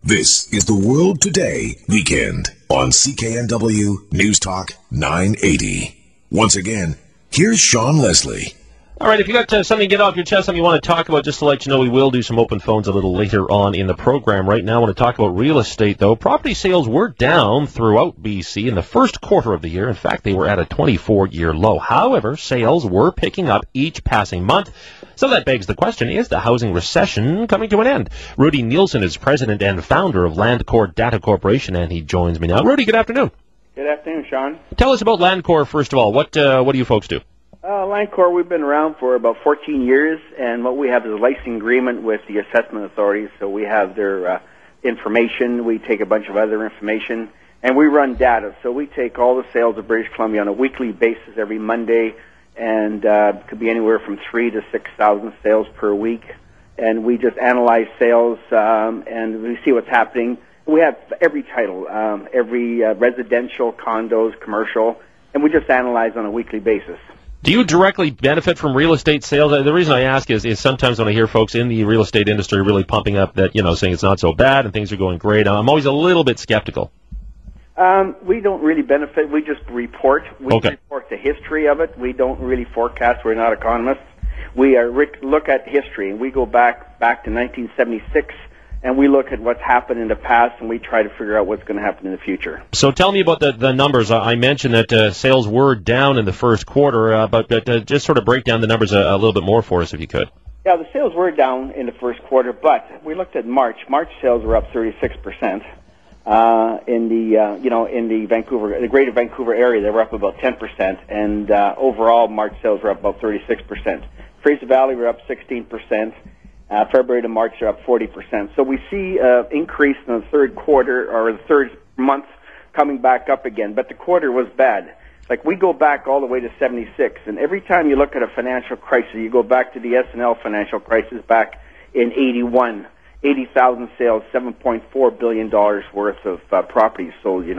This is the World Today Weekend on CKNW News Talk 980. Once again, here's Sean Leslie. All right, if you got something to get off your chest, something you want to talk about, just to let you know, we will do some open phones a little later on in the program. Right now, I want to talk about real estate, though. Property sales were down throughout BC in the first quarter of the year. In fact, they were at a 24-year low. However, sales were picking up each passing month. So that begs the question, is the housing recession coming to an end? Rudy Nielsen is president and founder of Landcor Data Corporation, and he joins me now. Rudy, good afternoon. Good afternoon, Sean. Tell us about Landcor, first of all. What do you folks do? Landcor, we've been around for about 14 years, and what we have is a licensing agreement with the assessment authorities. So we have their information, we take a bunch of other information, and we run data. So we take all the sales of British Columbia on a weekly basis every Monday, and could be anywhere from 3,000 to 6,000 sales per week. And we just analyze sales, and we see what's happening. We have every title, every residential, condos, commercial, and we just analyze on a weekly basis. Do you directly benefit from real estate sales? The reason I ask is sometimes when I hear folks in the real estate industry really pumping up that, saying it's not so bad and things are going great, I'm always a little bit skeptical. We don't really benefit. We just report. We Okay. report the history of it. We don't really forecast. We're not economists. We look at history, and we go back to 1976, and we look at what's happened in the past, and we try to figure out what's going to happen in the future. So tell me about the numbers. I mentioned that sales were down in the first quarter, but just sort of break down the numbers a little bit more for us if you could. Yeah, the sales were down in the first quarter, but we looked at March. March sales were up 36%. In the Greater Vancouver area, they were up about 10%, and overall March sales were up about 36%. Fraser Valley were up 16%. February to March are up 40%. So we see increase in the third quarter or the third month coming back up again, but the quarter was bad. Like we go back all the way to 76, and every time you look at a financial crisis, you go back to the S&L financial crisis back in 81. 80,000 sales, $7.4 billion worth of properties sold, and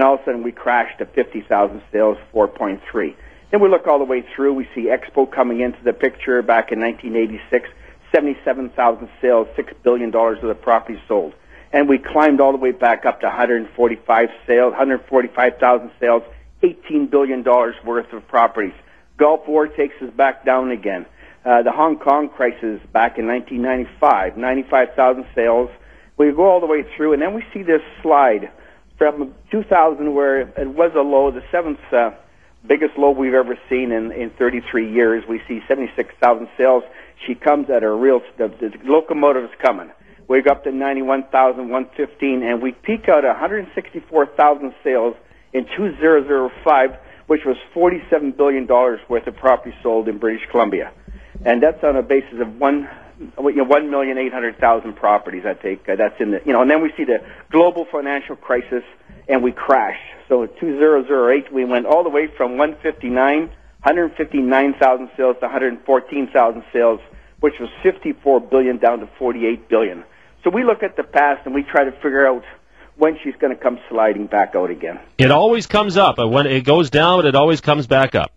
all of a sudden we crashed to 50,000 sales, 4.3. Then we look all the way through, we see Expo coming into the picture back in 1986, 77,000 sales, $6 billion worth of properties sold. And we climbed all the way back up to 145,000 sales, $18 billion worth of properties. Gulf War takes us back down again. The Hong Kong crisis back in 1995, 95,000 sales. We go all the way through, and then we see this slide from 2000 where it was a low, the seventh biggest low we've ever seen in 33 years. We see 76,000 sales. She comes at the locomotive's coming. We go up to 91,115, and we peak out 164,000 sales in 2005, which was $47 billion worth of property sold in British Columbia. And that's on a basis of 1,800,000 properties. I take that's in the and then we see the global financial crisis, and we crashed. So in 2008, we went all the way from 159,000 sales to 114,000 sales, which was $54 billion down to $48 billion. So we look at the past and we try to figure out when she's going to come sliding back out again. It always comes up. When it goes down, it always comes back up.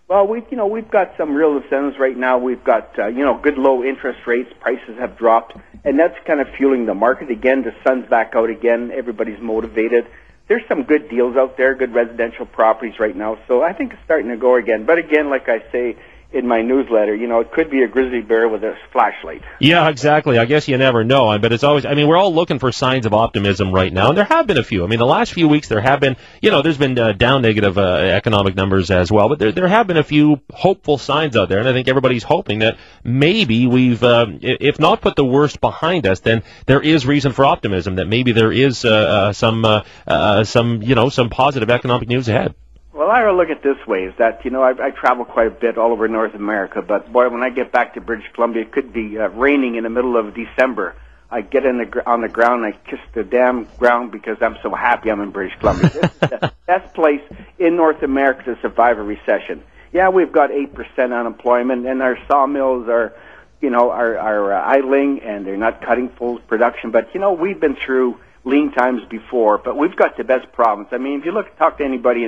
Well, we've got some real incentives right now. We've got good low interest rates. Prices have dropped, and that's kind of fueling the market again. The sun's back out again. Everybody's motivated. There's some good deals out there, good residential properties right now. So I think it's starting to go again. But again, like I say in my newsletter, it could be a grizzly bear with a flashlight. Yeah, exactly. I guess you never know. But it's always, we're all looking for signs of optimism right now, and there have been a few. The last few weeks there have been, there's been down negative economic numbers as well, but there have been a few hopeful signs out there, and I think everybody's hoping that maybe we've, if not put the worst behind us, then there is reason for optimism, that maybe there is some positive economic news ahead. Well, I look at it this way, is that, I travel quite a bit all over North America, but boy, when I get back to British Columbia, it could be raining in the middle of December. I get on the ground, and I kiss the damn ground because I'm so happy I'm in British Columbia. This is the best place in North America to survive a recession. Yeah, we've got 8% unemployment, and our sawmills are idling, and they're not cutting full production. But, we've been through lean times before, but we've got the best province. If you talk to anybody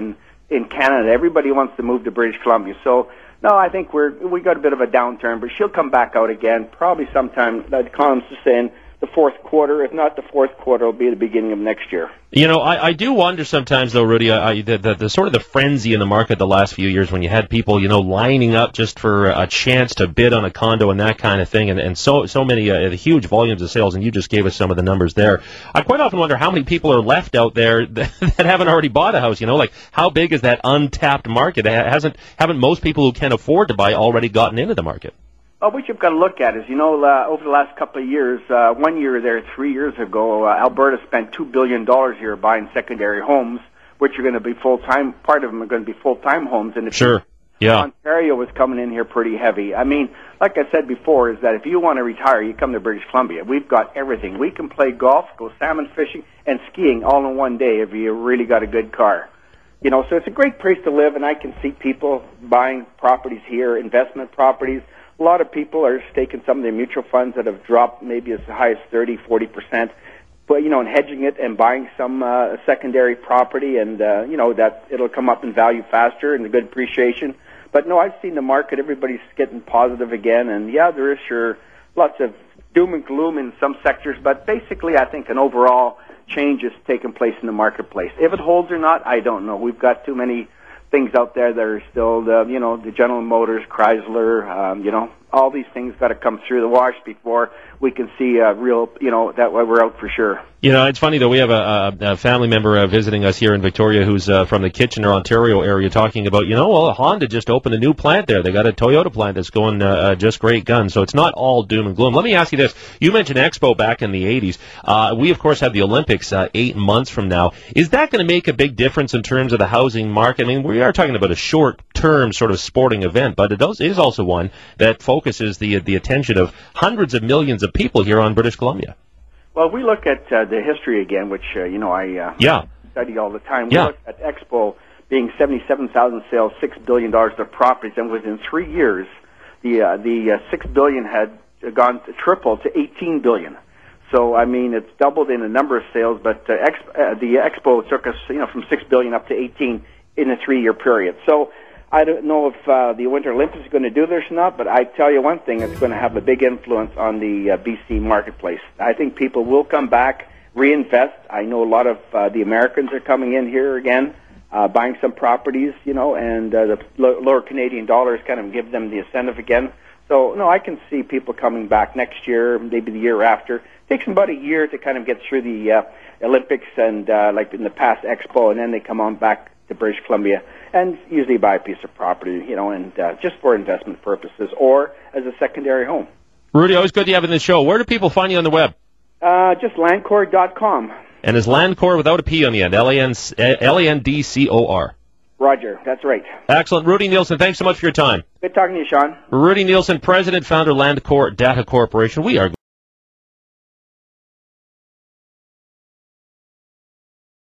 in Canada, everybody wants to move to British Columbia. So, no, I think we got a bit of a downturn, but she'll come back out again, probably sometime. The economists are saying the fourth quarter. If not the fourth quarter, it'll be the beginning of next year. You know, I do wonder sometimes, though, Rudy, the sort of the frenzy in the market the last few years when you had people, you know, lining up just for a chance to bid on a condo and that kind of thing, and so many huge volumes of sales, and you just gave us some of the numbers there. I quite often wonder how many people are left out there that haven't already bought a house, you know, like how big is that untapped market? Haven't most people who can afford to buy already gotten into the market? Well, what you've got to look at is, you know, over the last couple of years, 1 year there, 3 years ago, Alberta spent $2 billion here buying secondary homes, which are going to be full-time. Part of them are going to be full-time homes. And sure, yeah. Ontario was coming in here pretty heavy. I mean, like I said before, is that if you want to retire, you come to British Columbia. We've got everything. We can play golf, go salmon fishing, and skiing all in one day if you really got a good car. You know, so it's a great place to live, and I can see people buying properties here, investment properties. A lot of people are staking some of their mutual funds that have dropped maybe as high as 30-40%, but, you know, and hedging it and buying some secondary property, and, you know, that it'll come up in value faster and a good appreciation. But, no, I've seen the market. Everybody's getting positive again, and, yeah, there is sure lots of doom and gloom in some sectors, but basically I think an overall change is taking place in the marketplace. If it holds or not, I don't know. We've got too many things out there that are still, you know, the General Motors, Chrysler, you know, all these things got to come through the wash before we can see a real, you know, that way we're out for sure. You know, it's funny, though, we have a family member visiting us here in Victoria who's from the Kitchener, Ontario area talking about, you know, well, Honda just opened a new plant there. They got a Toyota plant that's going just great guns. So it's not all doom and gloom. Let me ask you this. You mentioned Expo back in the 80s. We, of course, have the Olympics 8 months from now. Is that going to make a big difference in terms of the housing market? I mean, we are talking about a short-term sort of sporting event, but it is also one that focuses the attention of hundreds of millions of people here on British Columbia. Well, we look at the history again, which, you know, I study all the time. We look at Expo being 77,000 sales, $6 billion of properties, and within 3 years, the $6 billion had gone to triple to $18 billion. So, I mean, it's doubled in the number of sales, but the Expo took us, you know, from $6 billion up to 18 in a 3-year period. So, I don't know if the Winter Olympics is going to do this or not, but I tell you one thing, it's going to have a big influence on the BC marketplace. I think people will come back, reinvest. I know a lot of the Americans are coming in here again, buying some properties, you know, and the lower Canadian dollars kind of give them the incentive again. So, no, I can see people coming back next year, maybe the year after. It takes them about a year to kind of get through the Olympics and, like in the past Expo, and then they come on back to British Columbia and usually buy a piece of property, you know, and just for investment purposes or as a secondary home. Rudy, always good to have you on the show. Where do people find you on the web? Just Landcor.com. And is Landcor without a P on the end? Landcor. Roger, that's right. Excellent. Rudy Nielsen, thanks so much for your time. Good talking to you, Sean. Rudy Nielsen, President, Founder, Landcor Data Corporation. We are